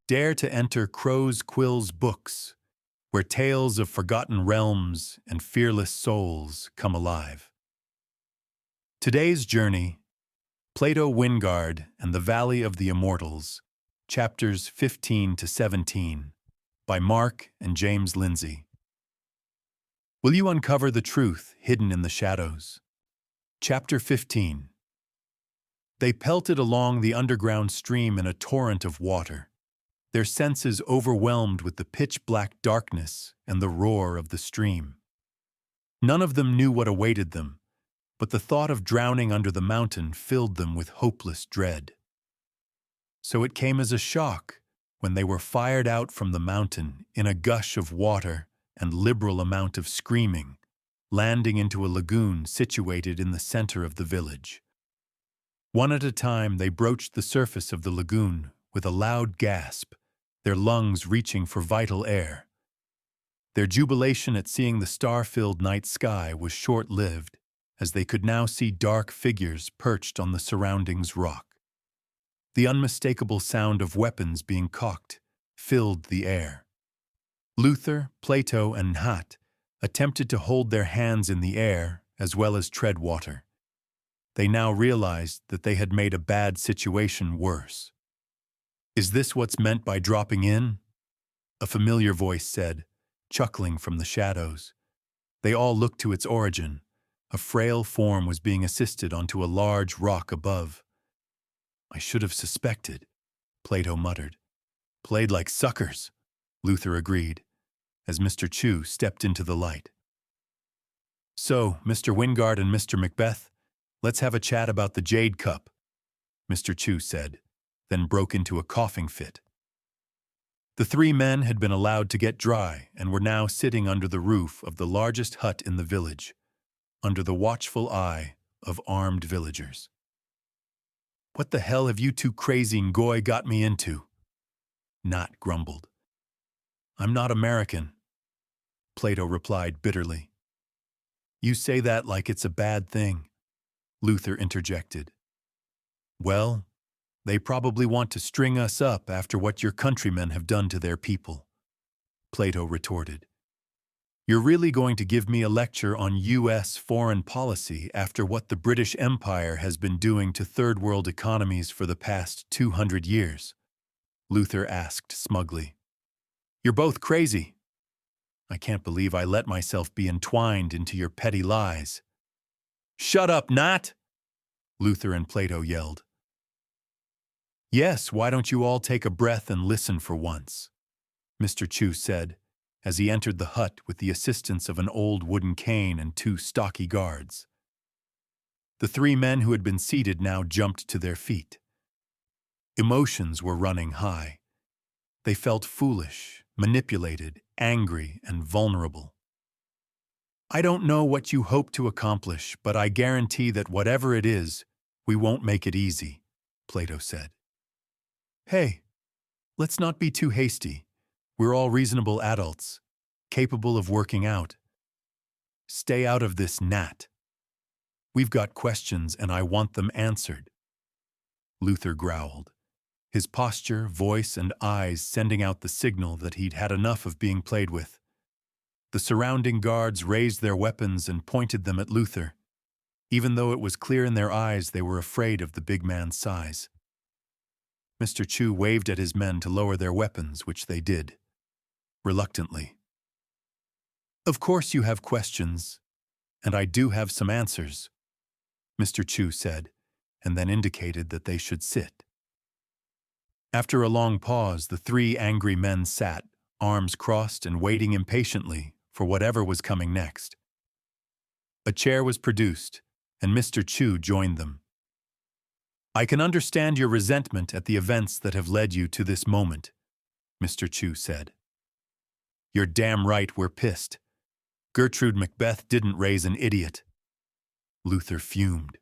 Dare to enter Crow's Quill's books, where tales of forgotten realms and fearless souls come alive. Today's journey, Plato Wyngard and the Valley of the Immortals, chapters 15 to 17, by Mark and James Lindsay. Will you uncover the truth hidden in the shadows? Chapter 15. They pelted along the underground stream in a torrent of water, their senses overwhelmed with the pitch-black darkness and the roar of the stream. None of them knew what awaited them, but the thought of drowning under the mountain filled them with hopeless dread. So it came as a shock when they were fired out from the mountain in a gush of water and liberal amount of screaming, landing into a lagoon situated in the center of the village. One at a time they broached the surface of the lagoon with a loud gasp, their lungs reaching for vital air. Their jubilation at seeing the star-filled night sky was short-lived, as they could now see dark figures perched on the surroundings rock. The unmistakable sound of weapons being cocked filled the air. Luther, Plato, and Nhat attempted to hold their hands in the air as well as tread water. They now realized that they had made a bad situation worse. "Is this what's meant by dropping in?" a familiar voice said, chuckling from the shadows. They all looked to its origin. A frail form was being assisted onto a large rock above. "I should have suspected," Plato muttered. "Played like suckers," Luther agreed, as Mr. Chu stepped into the light. "So, Mr. Wyngard and Mr. Macbeth, let's have a chat about the Jade Cup," Mr. Chu said, then broke into a coughing fit. The three men had been allowed to get dry and were now sitting under the roof of the largest hut in the village, under the watchful eye of armed villagers. "What the hell have you two crazy Ngoy got me into?" Nhat grumbled. "I'm not American," Plato replied bitterly. "You say that like it's a bad thing," Luther interjected. "Well, they probably want to string us up after what your countrymen have done to their people," Plato retorted. "You're really going to give me a lecture on U.S. foreign policy after what the British Empire has been doing to third world economies for the past 200 years? Luther asked smugly. "You're both crazy. I can't believe I let myself be entwined into your petty lies." "Shut up, Nhat!" Luther and Plato yelled. "Yes, why don't you all take a breath and listen for once?" Mr. Chu said, as he entered the hut with the assistance of an old wooden cane and two stocky guards. The three men who had been seated now jumped to their feet. Emotions were running high. They felt foolish, manipulated, angry, and vulnerable. "I don't know what you hope to accomplish, but I guarantee that whatever it is, we won't make it easy," Plato said. "Hey, let's not be too hasty. We're all reasonable adults, capable of working out. Stay out of this, Nhat. We've got questions and I want them answered," Luther growled, his posture, voice, and eyes sending out the signal that he'd had enough of being played with. The surrounding guards raised their weapons and pointed them at Luther, even though it was clear in their eyes they were afraid of the big man's size. Mr. Chu waved at his men to lower their weapons, which they did, reluctantly. "Of course you have questions, and I do have some answers," Mr. Chu said, and then indicated that they should sit. After a long pause, the three angry men sat, arms crossed and waiting impatiently for whatever was coming next. A chair was produced, and Mr. Chu joined them. "I can understand your resentment at the events that have led you to this moment," Mr. Chu said. "You're damn right we're pissed. Gertrude Macbeth didn't raise an idiot." Luther fumed.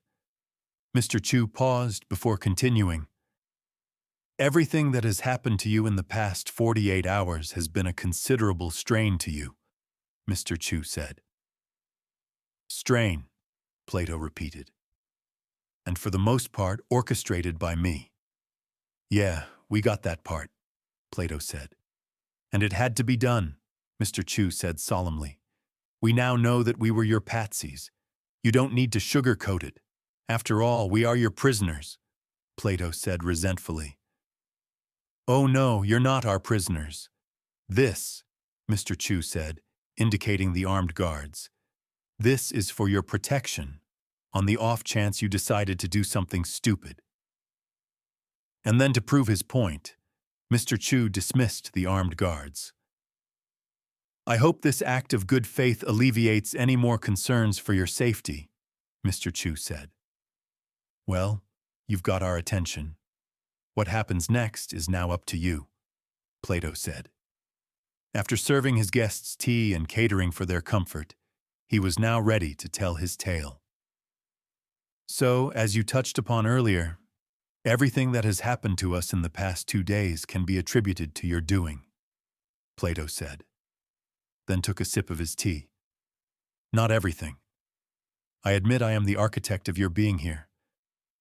Mr. Chu paused before continuing. "Everything that has happened to you in the past 48 hours has been a considerable strain to you," Mr. Chu said. "Strain," Plato repeated. "And for the most part orchestrated by me." "Yeah, we got that part," Plato said. And it had to be done, Mr. Chu said solemnly. We now know that we were your patsies. You don't need to sugarcoat it. After all, we are your prisoners, Plato said resentfully. Oh no, you're not our prisoners. This, Mr. Chu said, indicating the armed guards, this is for your protection, on the off chance you decided to do something stupid. And then to prove his point, Mr. Chu dismissed the armed guards. I hope this act of good faith alleviates any more concerns for your safety, Mr. Chu said. Well, you've got our attention. What happens next is now up to you, Plato said. After serving his guests tea and catering for their comfort, he was now ready to tell his tale. So, as you touched upon earlier, everything that has happened to us in the past 2 days can be attributed to your doing, Plato said, then took a sip of his tea. Not everything. I admit I am the architect of your being here,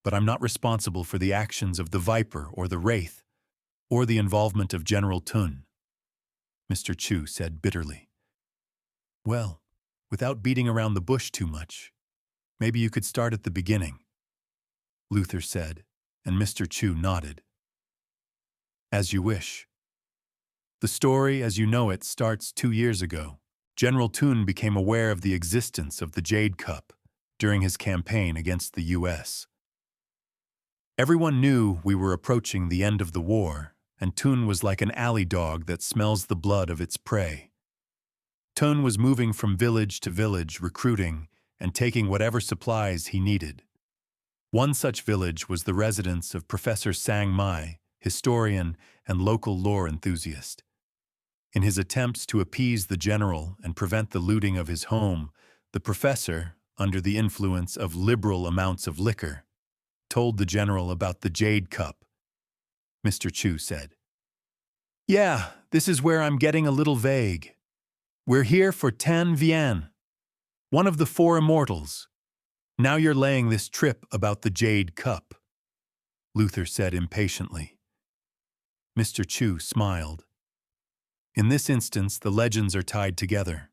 but I'm not responsible for the actions of the Viper or the Wraith, or the involvement of General Tun, Mr. Chu said bitterly. Well, without beating around the bush too much, maybe you could start at the beginning, Luther said, and Mr. Chu nodded. As you wish. The story, as you know it, starts 2 years ago. General Tun became aware of the existence of the Jade Cup during his campaign against the U.S. Everyone knew we were approaching the end of the war, and Tun was like an alley dog that smells the blood of its prey. Tun was moving from village to village, recruiting and taking whatever supplies he needed. One such village was the residence of Professor Sang Mai, historian and local lore enthusiast. In his attempts to appease the general and prevent the looting of his home, the professor, under the influence of liberal amounts of liquor, told the general about the Jade Cup. Mr. Chu said, Yeah, this is where I'm getting a little vague. We're here for Tan Vian, one of the 4 Immortals. Now you're laying this trip about the Jade Cup, Luther said impatiently. Mr. Chu smiled. In this instance, the legends are tied together.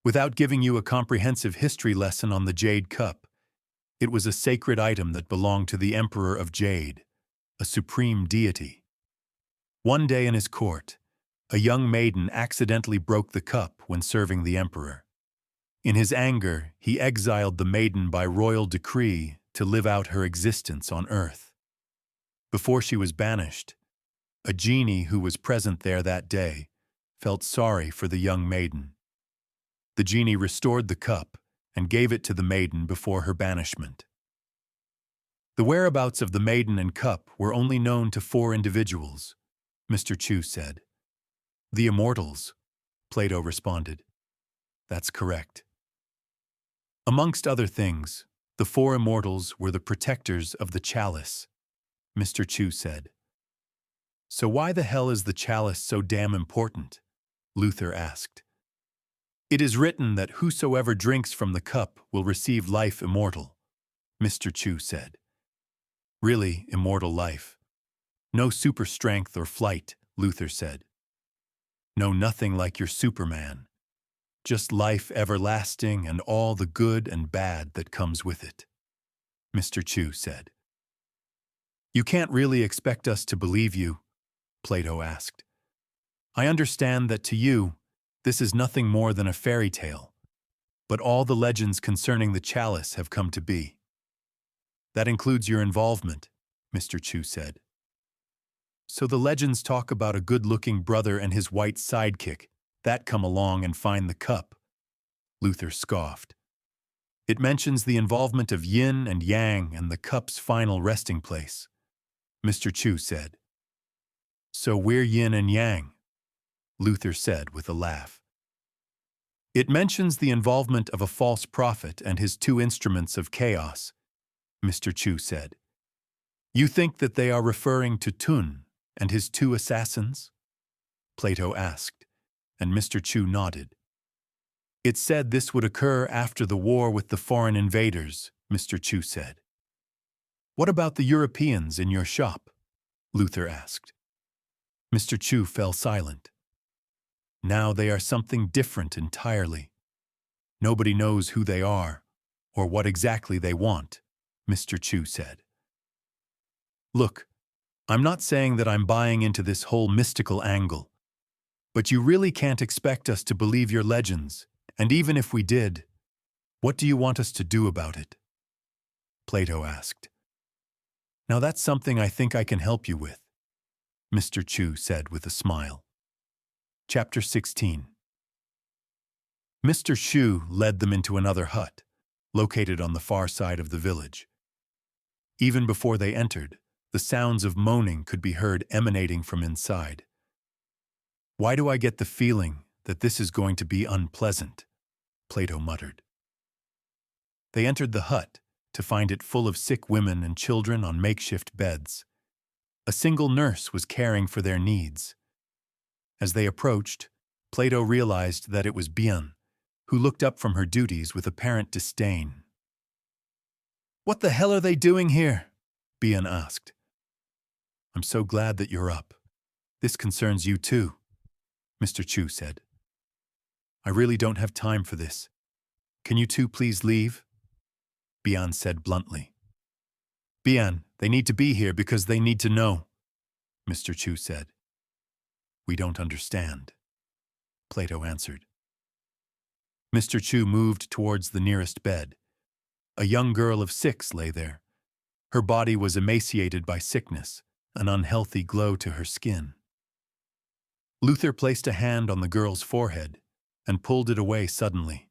Without giving you a comprehensive history lesson on the Jade Cup, it was a sacred item that belonged to the Emperor of Jade, a supreme deity. One day in his court, a young maiden accidentally broke the cup when serving the emperor. In his anger, he exiled the maiden by royal decree to live out her existence on earth. Before she was banished, a genie who was present there that day felt sorry for the young maiden. The genie restored the cup and gave it to the maiden before her banishment. The whereabouts of the maiden and cup were only known to 4 individuals, Mr. Chu said. The Immortals, Plato responded. That's correct. Amongst other things, the 4 Immortals were the protectors of the chalice, Mr. Chu said. So why the hell is the chalice so damn important? Luther asked. It is written that whosoever drinks from the cup will receive life immortal, Mr. Chu said. Really, immortal life. No super strength or flight, Luther said. No, nothing like your Superman. Just life everlasting and all the good and bad that comes with it, Mr. Chu said. You can't really expect us to believe you, Plato asked. I understand that to you, this is nothing more than a fairy tale, but all the legends concerning the chalice have come to be. That includes your involvement, Mr. Chu said. So the legends talk about a good-looking brother and his white sidekick that come along and find the cup, Luther scoffed. It mentions the involvement of yin and yang and the cup's final resting place, Mr. Chu said. So we're yin and yang, Luther said with a laugh. It mentions the involvement of a false prophet and his 2 instruments of chaos, Mr. Chu said. You think that they are referring to Tun and his 2 assassins? Plato asked, and Mr. Chu nodded. It said this would occur after the war with the foreign invaders, Mr. Chu said. What about the Europeans in your shop? Luther asked. Mr. Chu fell silent. Now they are something different entirely. Nobody knows who they are, or what exactly they want, Mr. Chu said. Look, I'm not saying that I'm buying into this whole mystical angle, but you really can't expect us to believe your legends, and even if we did, what do you want us to do about it? Plato asked. Now that's something I think I can help you with, Mr. Chu said with a smile. Chapter 16. Mr. Chu led them into another hut, located on the far side of the village. Even before they entered, the sounds of moaning could be heard emanating from inside. Why do I get the feeling that this is going to be unpleasant? Plato muttered. They entered the hut to find it full of sick women and children on makeshift beds. A single nurse was caring for their needs. As they approached, Plato realized that it was Bian, who looked up from her duties with apparent disdain. "What the hell are they doing here?" Bian asked. "I'm so glad that you're up. This concerns you too," Mr. Chu said. "I really don't have time for this. Can you two please leave?" Bian said bluntly. "Bian, they need to be here because they need to know," Mr. Chu said. "We don't understand," Plato answered. Mr. Chu moved towards the nearest bed. A young girl of 6 lay there. Her body was emaciated by sickness, an unhealthy glow to her skin. Luther placed a hand on the girl's forehead and pulled it away suddenly.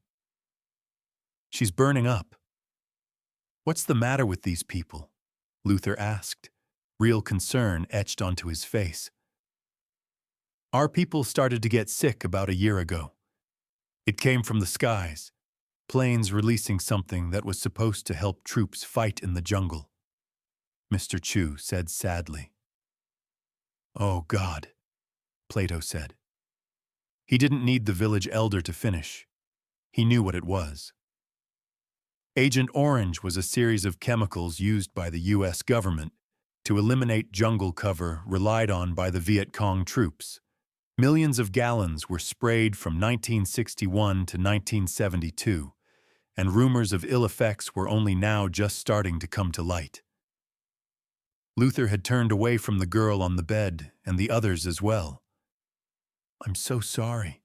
"She's burning up." "What's the matter with these people?" Luther asked, real concern etched onto his face. "Our people started to get sick about a year ago. It came from the skies, planes releasing something that was supposed to help troops fight in the jungle," Mr. Chu said sadly. "Oh God," Plato said. He didn't need the village elder to finish. He knew what it was. Agent Orange was a series of chemicals used by the U.S. government to eliminate jungle cover relied on by the Viet Cong troops. Millions of gallons were sprayed from 1961 to 1972, and rumors of ill effects were only now just starting to come to light. Luther had turned away from the girl on the bed and the others as well. "I'm so sorry,"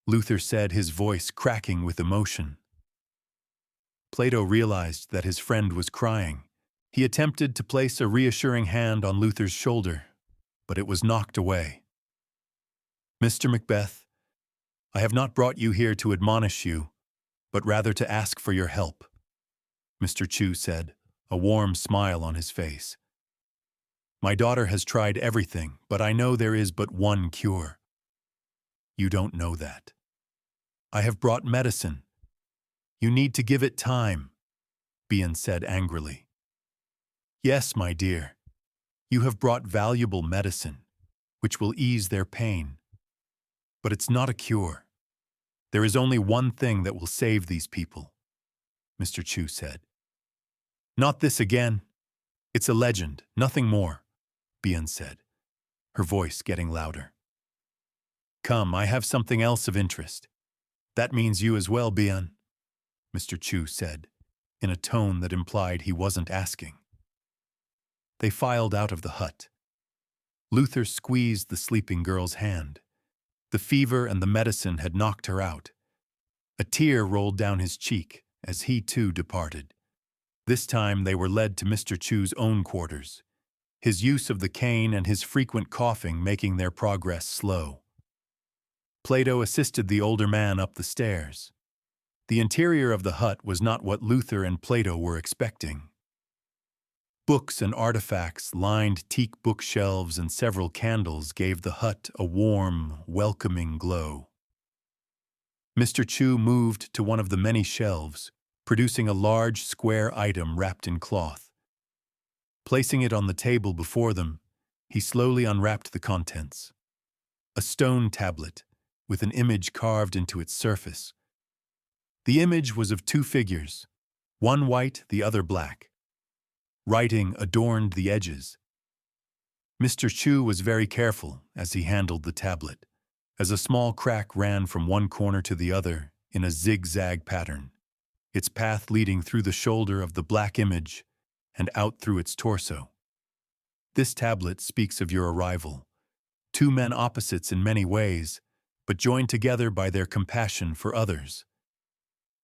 Luther said, his voice cracking with emotion. Plato realized that his friend was crying. He attempted to place a reassuring hand on Luther's shoulder, but it was knocked away. "Mr. Macbeth, I have not brought you here to admonish you, but rather to ask for your help," Mr. Chu said, a warm smile on his face. "My daughter has tried everything, but I know there is but one cure." "You don't know that. I have brought medicine. You need to give it time," Bian said angrily. "Yes, my dear. You have brought valuable medicine, which will ease their pain. But it's not a cure. There is only one thing that will save these people," Mr. Chu said. "Not this again. It's a legend, nothing more," Bian said, her voice getting louder. "Come, I have something else of interest. That means you as well, Bian," Mr. Chu said, in a tone that implied he wasn't asking. They filed out of the hut. Luther squeezed the sleeping girl's hand. The fever and the medicine had knocked her out. A tear rolled down his cheek as he too departed. This time they were led to Mr. Chu's own quarters, his use of the cane and his frequent coughing making their progress slow. Plato assisted the older man up the stairs. The interior of the hut was not what Luther and Plato were expecting. Books and artifacts lined teak bookshelves, and several candles gave the hut a warm, welcoming glow. Mr. Chu moved to one of the many shelves, producing a large square item wrapped in cloth. Placing it on the table before them, he slowly unwrapped the contents. A stone tablet with an image carved into its surface. The image was of 2 figures, one white, the other black. Writing adorned the edges. Mr. Chu was very careful as he handled the tablet, as a small crack ran from one corner to the other in a zigzag pattern, its path leading through the shoulder of the black image and out through its torso. This tablet speaks of your arrival, two men opposites in many ways, but joined together by their compassion for others.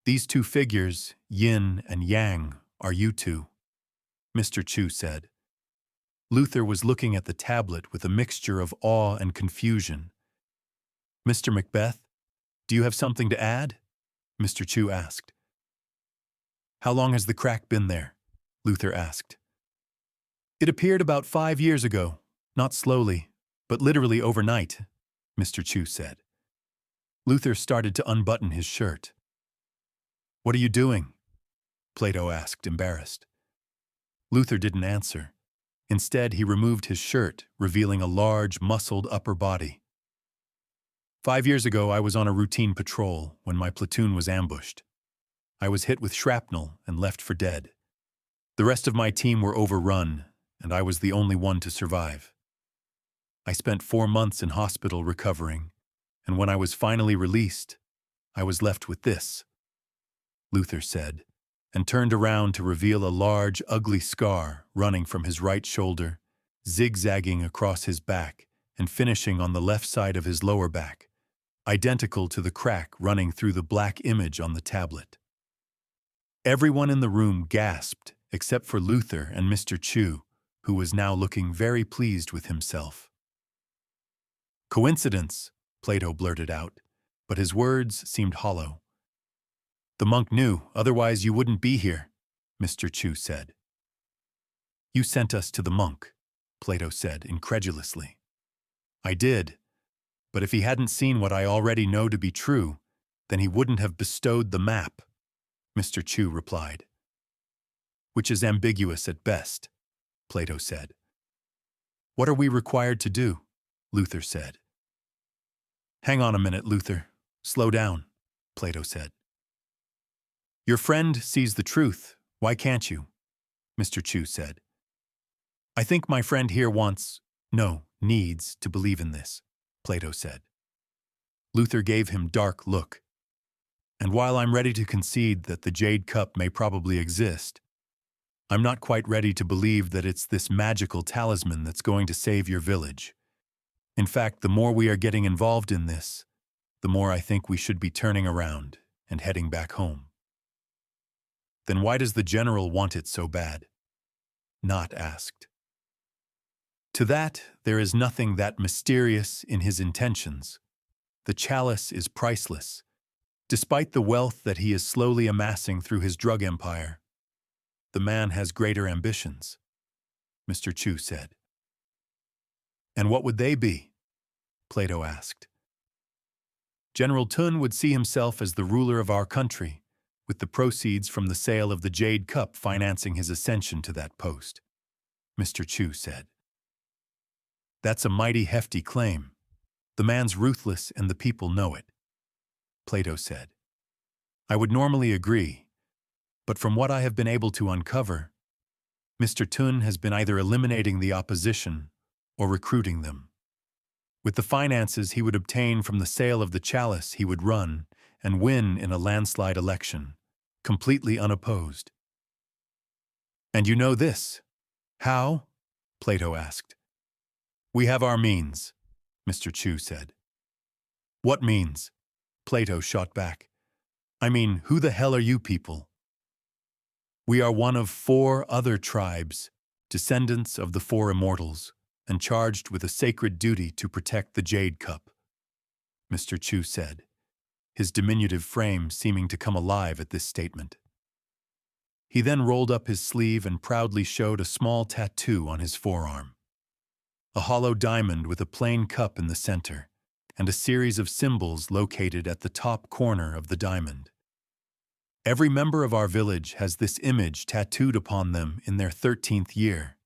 These two figures, yin and yang, are you two, Mr. Chu said. Luther was looking at the tablet with a mixture of awe and confusion. Mr. Macbeth, do you have something to add? Mr. Chu asked. How long has the crack been there? Luther asked. It appeared about 5 years ago, not slowly, but literally overnight, Mr. Chu said. Luther started to unbutton his shirt. What are you doing? Plato asked, embarrassed. Luther didn't answer. Instead, he removed his shirt, revealing a large, muscled upper body. 5 years ago, I was on a routine patrol when my platoon was ambushed. I was hit with shrapnel and left for dead. The rest of my team were overrun, and I was the only one to survive. I spent 4 months in hospital recovering, and when I was finally released, I was left with this, Luther said, and turned around to reveal a large, ugly scar running from his right shoulder, zigzagging across his back and finishing on the left side of his lower back, identical to the crack running through the black image on the tablet. Everyone in the room gasped except for Luther and Mr. Chu, who was now looking very pleased with himself. Coincidence, Plato blurted out, but his words seemed hollow. The monk knew, otherwise you wouldn't be here, Mr. Chu said. You sent us to the monk, Plato said incredulously. I did, but if he hadn't seen what I already know to be true, then he wouldn't have bestowed the map, Mr. Chu replied. Which is ambiguous at best, Plato said. What are we required to do? Luther said. Hang on a minute, Luther. Slow down, Plato said. Your friend sees the truth. Why can't you? Mr. Chu said. I think my friend here needs to believe in this, Plato said. Luther gave him a dark look. And while I'm ready to concede that the Jade Cup may probably exist, I'm not quite ready to believe that it's this magical talisman that's going to save your village. In fact, the more we are getting involved in this, the more I think we should be turning around and heading back home. Then why does the general want it so bad? Not asked. To that, there is nothing that mysterious in his intentions. The chalice is priceless, despite the wealth that he is slowly amassing through his drug empire. The man has greater ambitions, Mr. Chu said. And what would they be? Plato asked. General Tun would see himself as the ruler of our country, with the proceeds from the sale of the Jade Cup financing his ascension to that post, Mr. Chu said. That's a mighty hefty claim. The man's ruthless and the people know it, Plato said. I would normally agree, but from what I have been able to uncover, Mr. Tun has been either eliminating the opposition or recruiting them. With the finances he would obtain from the sale of the chalice, he would run and win in a landslide election, completely unopposed. And you know this. How? Plato asked. We have our means, Mr. Chu said. What means? Plato shot back. I mean, who the hell are you people? We are one of 4 other tribes, descendants of the 4 Immortals, and charged with a sacred duty to protect the Jade Cup, Mr. Chu said, his diminutive frame seeming to come alive at this statement. He then rolled up his sleeve and proudly showed a small tattoo on his forearm. A hollow diamond with a plain cup in the center, and a series of symbols located at the top corner of the diamond. Every member of our village has this image tattooed upon them in their 13th year.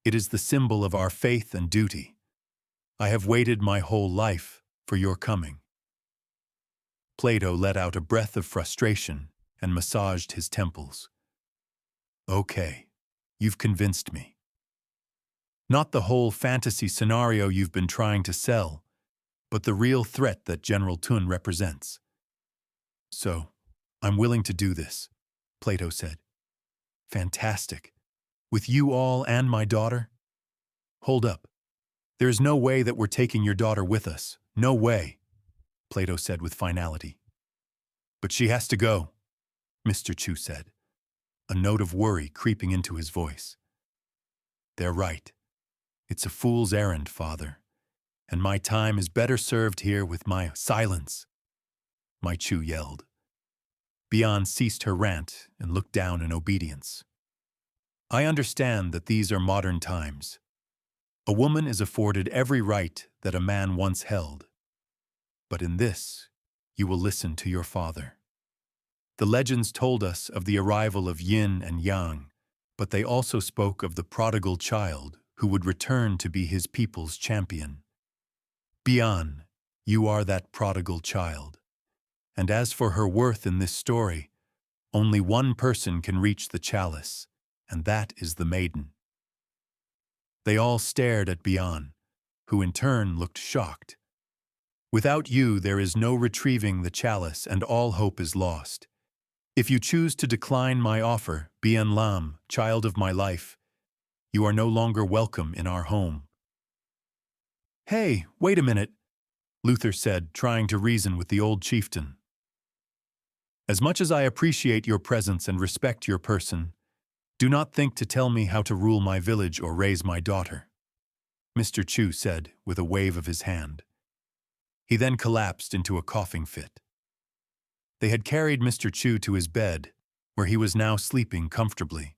It is the symbol of our faith and duty. I have waited my whole life for your coming. Plato let out a breath of frustration and massaged his temples. Okay, you've convinced me. Not the whole fantasy scenario you've been trying to sell, but the real threat that General Tun represents. So, I'm willing to do this, Plato said. Fantastic. With you all and my daughter? Hold up. There is no way that we're taking your daughter with us. No way, Plato said with finality. But she has to go, Mr. Chu said, a note of worry creeping into his voice. They're right. It's a fool's errand, father, and my time is better served here with my silence, my Chu yelled. Bian ceased her rant and looked down in obedience. I understand that these are modern times. A woman is afforded every right that a man once held. But in this, you will listen to your father. The legends told us of the arrival of yin and yang, but they also spoke of the prodigal child who would return to be his people's champion. Bian, you are that prodigal child. And as for her worth in this story, only one person can reach the chalice, and that is the maiden. They all stared at Bian, who in turn looked shocked. Without you, there is no retrieving the chalice, and all hope is lost. If you choose to decline my offer, Bian Lam, child of my life, you are no longer welcome in our home. Hey, wait a minute, Luther said, trying to reason with the old chieftain. As much as I appreciate your presence and respect your person, do not think to tell me how to rule my village or raise my daughter, Mr. Chu said with a wave of his hand. He then collapsed into a coughing fit. They had carried Mr. Chu to his bed, where he was now sleeping comfortably.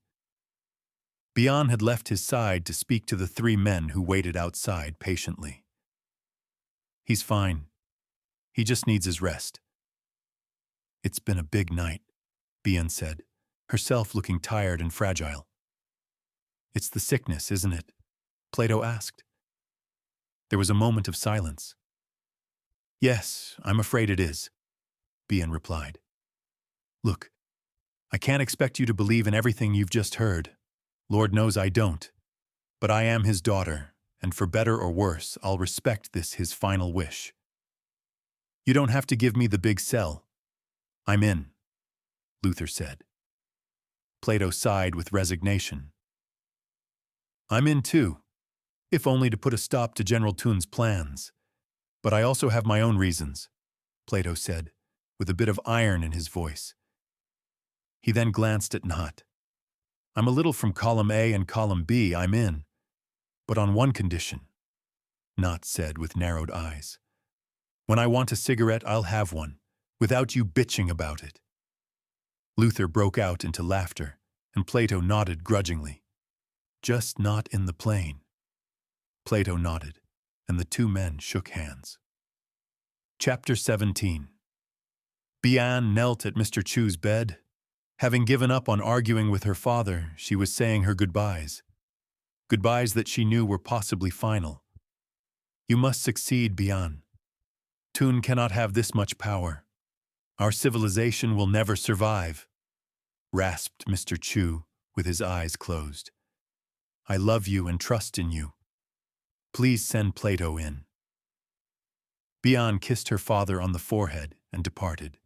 Bian had left his side to speak to the three men who waited outside patiently. He's fine. He just needs his rest. It's been a big night, Bian said, herself looking tired and fragile. It's the sickness, isn't it? Plato asked. There was a moment of silence. Yes, I'm afraid it is, Bian replied. Look, I can't expect you to believe in everything you've just heard. Lord knows I don't. But I am his daughter, and for better or worse, I'll respect this his final wish. You don't have to give me the big sell. I'm in, Luther said. Plato sighed with resignation. I'm in too, if only to put a stop to General Tun's plans. But I also have my own reasons, Plato said, with a bit of iron in his voice. He then glanced at Nhat. I'm a little from column A and column B, I'm in. But on one condition, Nhat said with narrowed eyes. When I want a cigarette, I'll have one, without you bitching about it. Luther broke out into laughter, and Plato nodded grudgingly. Just not in the plane. Plato nodded, and the two men shook hands. Chapter 17. Bian knelt at Mr. Chu's bed. Having given up on arguing with her father, she was saying her goodbyes. Goodbyes that she knew were possibly final. You must succeed, Bian. Tun cannot have this much power. Our civilization will never survive, rasped Mr. Chu with his eyes closed. I love you and trust in you. Please send Plato in. Bian kissed her father on the forehead and departed.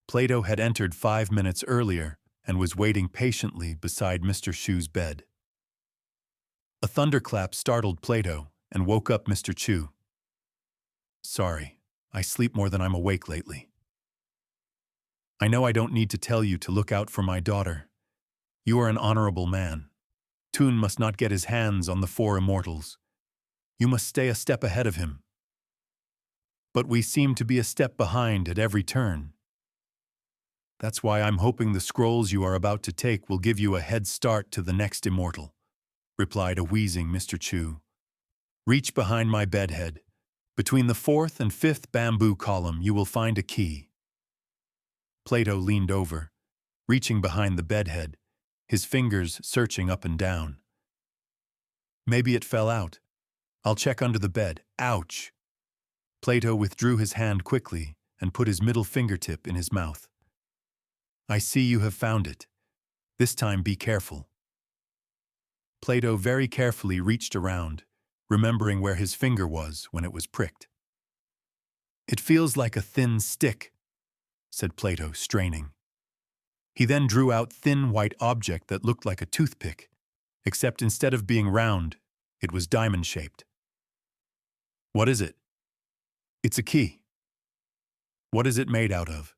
Plato had entered 5 minutes earlier and was waiting patiently beside Mr. Chu's bed. A thunderclap startled Plato and woke up Mr. Chu. Sorry, I sleep more than I'm awake lately. I know I don't need to tell you to look out for my daughter. You are an honorable man. Tun must not get his hands on the 4 immortals. You must stay a step ahead of him. But we seem to be a step behind at every turn. That's why I'm hoping the scrolls you are about to take will give you a head start to the next immortal, replied a wheezing Mr. Chu. Reach behind my bedhead. Between the 4th and 5th bamboo column you will find a key. Plato leaned over, reaching behind the bedhead, his fingers searching up and down. Maybe it fell out. I'll check under the bed. Ouch! Plato withdrew his hand quickly and put his middle fingertip in his mouth. I see you have found it. This time be careful. Plato very carefully reached around, remembering where his finger was when it was pricked. "It feels like a thin stick," said Plato, straining. He then drew out thin white object that looked like a toothpick, except instead of being round, it was diamond-shaped. "What is it?" "It's a key." "What is it made out of?"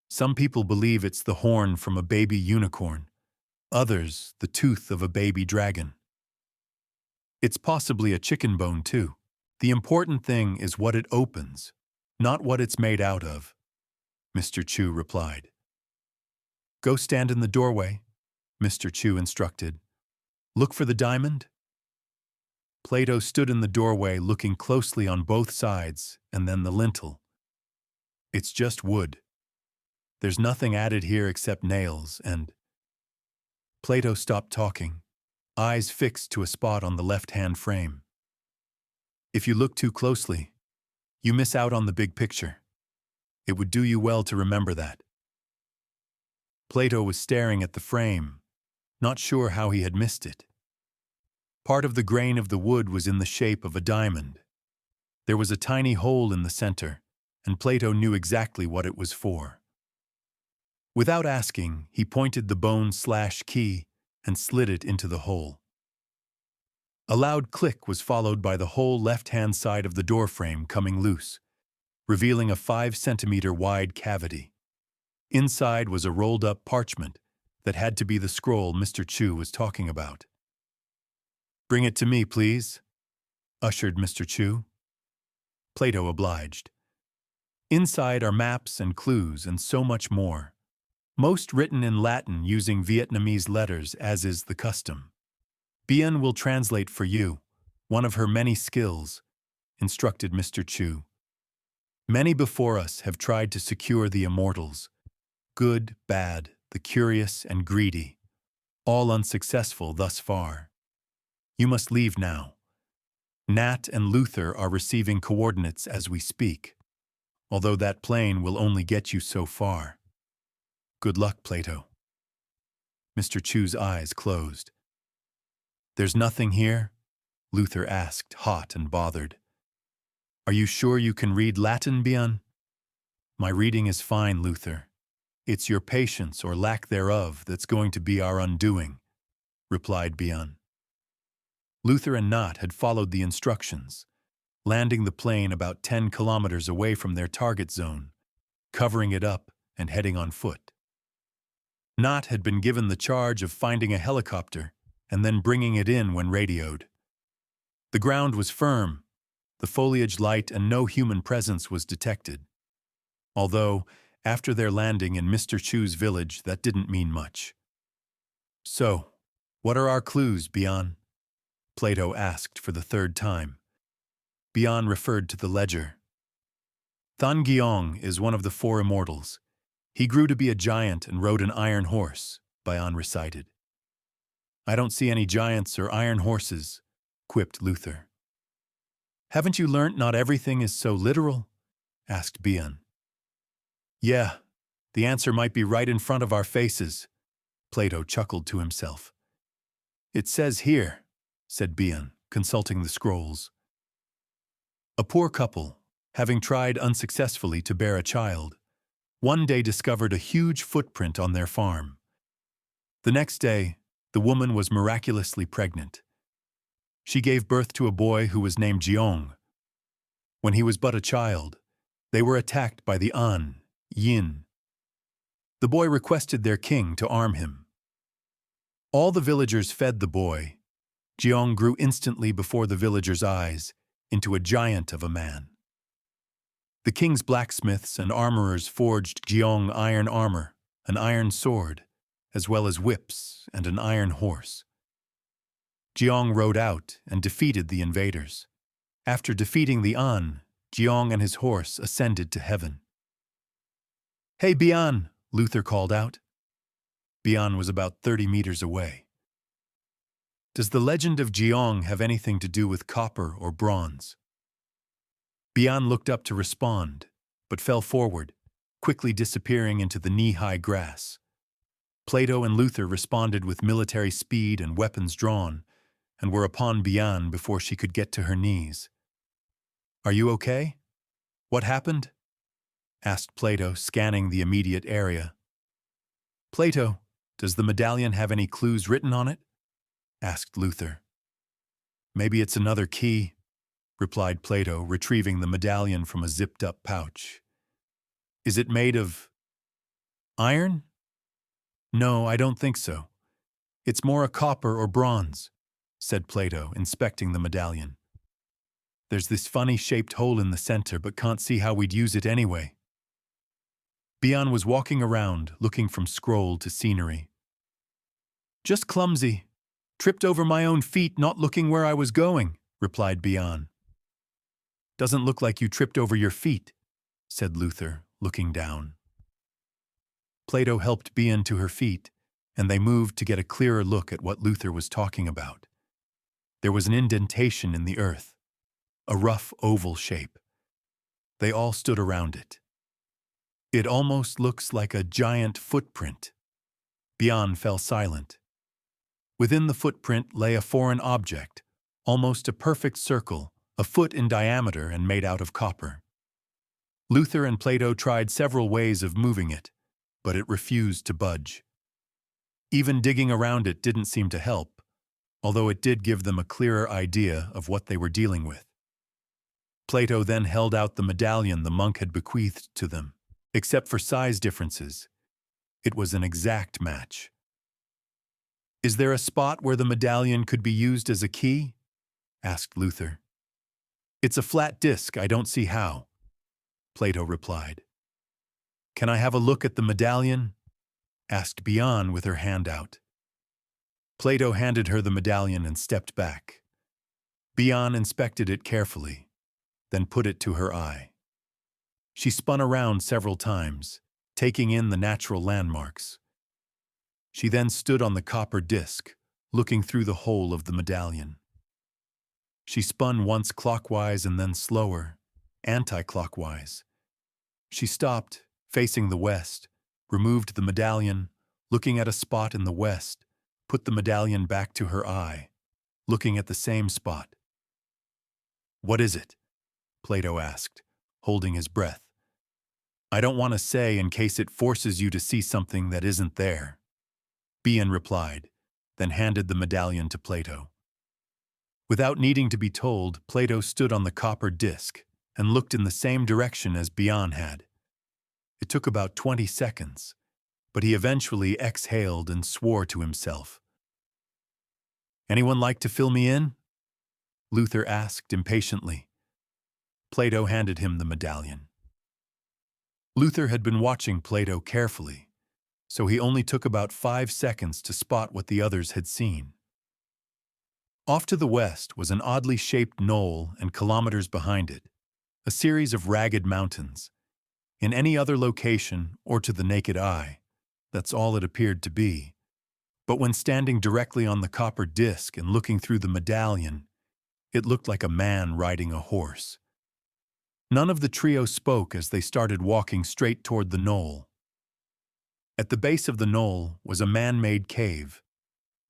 "Some people believe it's the horn from a baby unicorn, others the tooth of a baby dragon. It's possibly a chicken bone too. The important thing is what it opens, not what it's made out of," Mr. Chu replied. "Go stand in the doorway," Mr. Chu instructed. "Look for the diamond." Plato stood in the doorway looking closely on both sides and then the lintel. "It's just wood. There's nothing added here except nails and—" Plato stopped talking, eyes fixed to a spot on the left-hand frame. "If you look too closely, you miss out on the big picture. It would do you well to remember that." Plato was staring at the frame, not sure how he had missed it. Part of the grain of the wood was in the shape of a diamond. There was a tiny hole in the center, and Plato knew exactly what it was for. Without asking, he pointed the bone/key and slid it into the hole. A loud click was followed by the whole left-hand side of the doorframe coming loose, revealing a 5-centimeter wide cavity. Inside was a rolled-up parchment that had to be the scroll Mr. Chu was talking about. "Bring it to me, please," ushered Mr. Chu. Plato obliged. Inside are maps and clues and so much more, most written in Latin using Vietnamese letters as is the custom. "Bien will translate for you, one of her many skills," instructed Mr. Chu. "Many before us have tried to secure the immortals, good, bad, the curious, and greedy, all unsuccessful thus far. You must leave now. Nat and Luther are receiving coordinates as we speak, although that plane will only get you so far. Good luck, Plato." Mr. Chu's eyes closed. "There's nothing here?" Luther asked, hot and bothered. "Are you sure you can read Latin, Bion?" "My reading is fine, Luther. It's your patience or lack thereof that's going to be our undoing," replied Bion. Luther and Nat had followed the instructions, landing the plane about 10 kilometers away from their target zone, covering it up and heading on foot. Nat had been given the charge of finding a helicopter and then bringing it in when radioed. The ground was firm, the foliage light, and no human presence was detected. Although, after their landing in Mr. Chu's village, that didn't mean much. "So, what are our clues, Bion?" Plato asked for the third time. Bion referred to the ledger. "Than Giong is one of the 4 immortals. He grew to be a giant and rode an iron horse," Bion recited. "I don't see any giants or iron horses," quipped Luther. "Haven't you learnt not everything is so literal?" asked Bion. "Yeah, the answer might be right in front of our faces," Plato chuckled to himself. "It says here," said Bion, consulting the scrolls. "A poor couple, having tried unsuccessfully to bear a child, one day discovered a huge footprint on their farm. The next day, the woman was miraculously pregnant. She gave birth to a boy who was named Jiong. When he was but a child, they were attacked by the An, Yin. The boy requested their king to arm him. All the villagers fed the boy. Jiong grew instantly before the villagers' eyes into a giant of a man. The king's blacksmiths and armorers forged Jiong iron armor, an iron sword, as well as whips and an iron horse. Jiong rode out and defeated the invaders. After defeating the An, Jiong and his horse ascended to heaven. "Hey, Bian!" Luther called out. Bian was about 30 meters away. "Does the legend of Jiong have anything to do with copper or bronze?" Bian looked up to respond, but fell forward, quickly disappearing into the knee-high grass. Plato and Luther responded with military speed and weapons drawn, and were upon Bian before she could get to her knees. "Are you okay? What happened?" asked Plato, scanning the immediate area. "Plato, does the medallion have any clues written on it?" asked Luther. "Maybe it's another key," replied Plato, retrieving the medallion from a zipped-up pouch. "Is it made of iron?" "No, I don't think so. It's more a copper or bronze," said Plato, inspecting the medallion. "There's this funny-shaped hole in the center, but can't see how we'd use it anyway." Bian was walking around, looking from scroll to scenery. "Just clumsy. Tripped over my own feet, not looking where I was going," replied Bian. "Doesn't look like you tripped over your feet," said Luther, looking down. Plato helped Bian to her feet, and they moved to get a clearer look at what Luther was talking about. There was an indentation in the earth, a rough oval shape. They all stood around it. "It almost looks like a giant footprint." Bian fell silent. Within the footprint lay a foreign object, almost a perfect circle, a foot in diameter and made out of copper. Luther and Plato tried several ways of moving it, but it refused to budge. Even digging around it didn't seem to help, although it did give them a clearer idea of what they were dealing with. Plato then held out the medallion the monk had bequeathed to them. Except for size differences, it was an exact match. "Is there a spot where the medallion could be used as a key?" asked Luther. "It's a flat disc, I don't see how," Plato replied. "Can I have a look at the medallion?" asked Bian with her hand out. Plato handed her the medallion and stepped back. Bian inspected it carefully, then put it to her eye. She spun around several times, taking in the natural landmarks. She then stood on the copper disc, looking through the hole of the medallion. She spun once clockwise and then slower, anti-clockwise. She stopped, facing the west, removed the medallion, looking at a spot in the west, put the medallion back to her eye, looking at the same spot. "What is it?" Plato asked, holding his breath. "I don't want to say in case it forces you to see something that isn't there," Bian replied, then handed the medallion to Plato. Without needing to be told, Plato stood on the copper disc and looked in the same direction as Bian had. It took about 20 seconds, but he eventually exhaled and swore to himself. "Anyone like to fill me in?" Luther asked impatiently. Plato handed him the medallion. Luther had been watching Plato carefully, so he only took about 5 seconds to spot what the others had seen. Off to the west was an oddly shaped knoll, and kilometers behind it, a series of ragged mountains. In any other location, or to the naked eye, that's all it appeared to be. But when standing directly on the copper disc and looking through the medallion, it looked like a man riding a horse. None of the trio spoke as they started walking straight toward the knoll. At the base of the knoll was a man-made cave.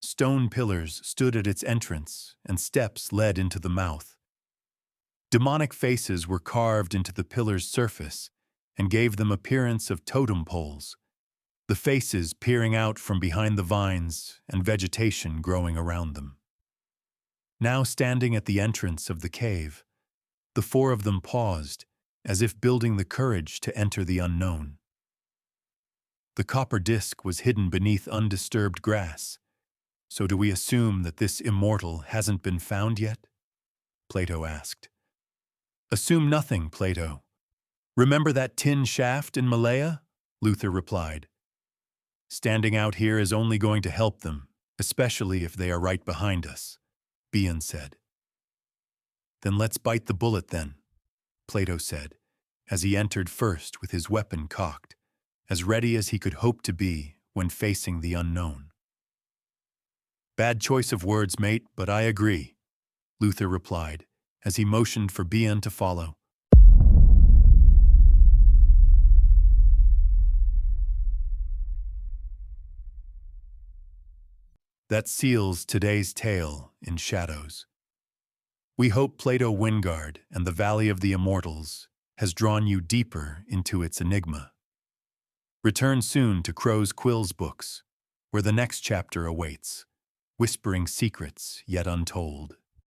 Stone pillars stood at its entrance, and steps led into the mouth. Demonic faces were carved into the pillars' surface and gave them appearance of totem poles, the faces peering out from behind the vines and vegetation growing around them. Now standing at the entrance of the cave, the four of them paused, as if building the courage to enter the unknown. The copper disc was hidden beneath undisturbed grass. "So do we assume that this immortal hasn't been found yet?" Plato asked. "Assume nothing, Plato. Remember that tin shaft in Malaya?" Luther replied. "Standing out here is only going to help them, especially if they are right behind us," Bian said. "Then let's bite the bullet then," Plato said, as he entered first with his weapon cocked, as ready as he could hope to be when facing the unknown. "Bad choice of words, mate, but I agree," Luther replied, as he motioned for Bian to follow. that seals today's tale in shadows. We hope Plato Wyngard and the Valley of the Immortals has drawn you deeper into its enigma. Return soon to Crow's Quills books, where the next chapter awaits, whispering secrets yet untold.